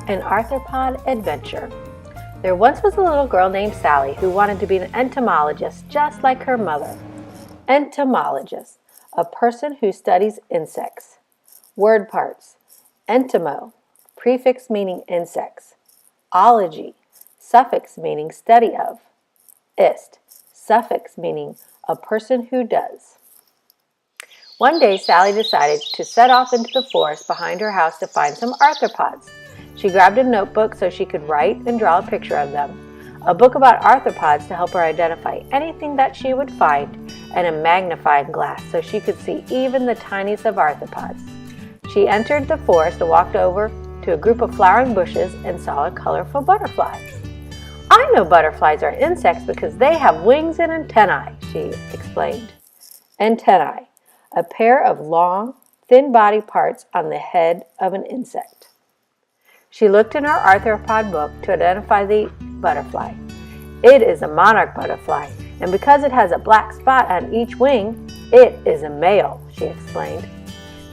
An arthropod adventure. There once was a little girl named Sally who wanted to be an entomologist just like her mother. Entomologist, a person who studies insects. Word parts. Entomo, prefix meaning insects. Ology, suffix meaning study of. Ist, suffix meaning a person who does. One day Sally decided to set off into the forest behind her house to find some arthropods. She grabbed a notebook so she could write and draw a picture of them, a book about arthropods to help her identify anything that she would find, and a magnifying glass so she could see even the tiniest of arthropods. She entered the forest and walked over to a group of flowering bushes and saw a colorful butterfly. "I know butterflies are insects because they have wings and antennae," she explained. Antennae, a pair of long, thin body parts on the head of an insect. She looked in her arthropod book to identify the butterfly. It is a monarch butterfly, and because it has a black spot on each wing, it is a male, she explained.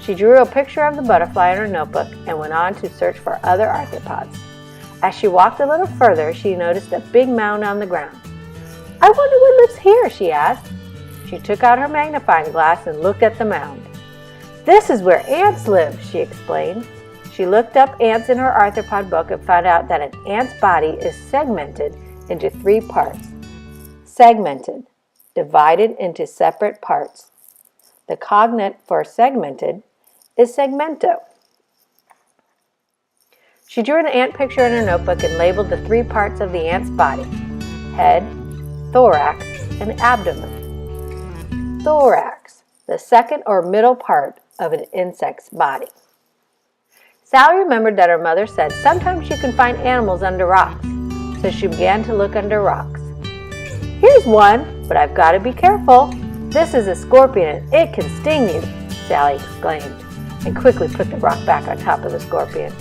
She drew a picture of the butterfly in her notebook and went on to search for other arthropods. As she walked a little further, she noticed a big mound on the ground. "I wonder what lives here," she asked. She took out her magnifying glass and looked at the mound. "This is where ants live," she explained. She looked up ants in her arthropod book and found out that an ant's body is segmented into 3 parts. Segmented, divided into separate parts. The cognate for segmented is segmento. She drew an ant picture in her notebook and labeled the 3 parts of the ant's body: head, thorax, and abdomen. Thorax, the second or middle part of an insect's body. Sally remembered that her mother said sometimes you can find animals under rocks, so she began to look under rocks. "Here's one, but I've got to be careful. This is a scorpion and it can sting you," Sally exclaimed, and quickly put the rock back on top of the scorpion.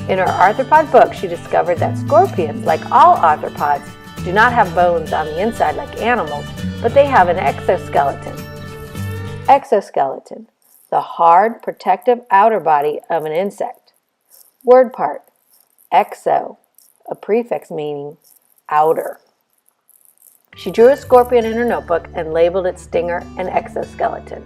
In her arthropod book, she discovered that scorpions, like all arthropods, do not have bones on the inside like animals, but they have an exoskeleton. Exoskeleton, the hard, protective outer body of an insect. Word part. Exo, a prefix meaning outer. She drew a scorpion in her notebook and labeled its stinger and exoskeleton.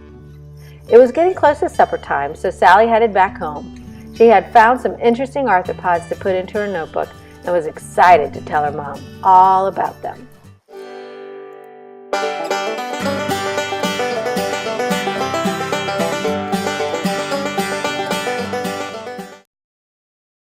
It was getting close to supper time, so Sally headed back home. She had found some interesting arthropods to put into her notebook and was excited to tell her mom all about them.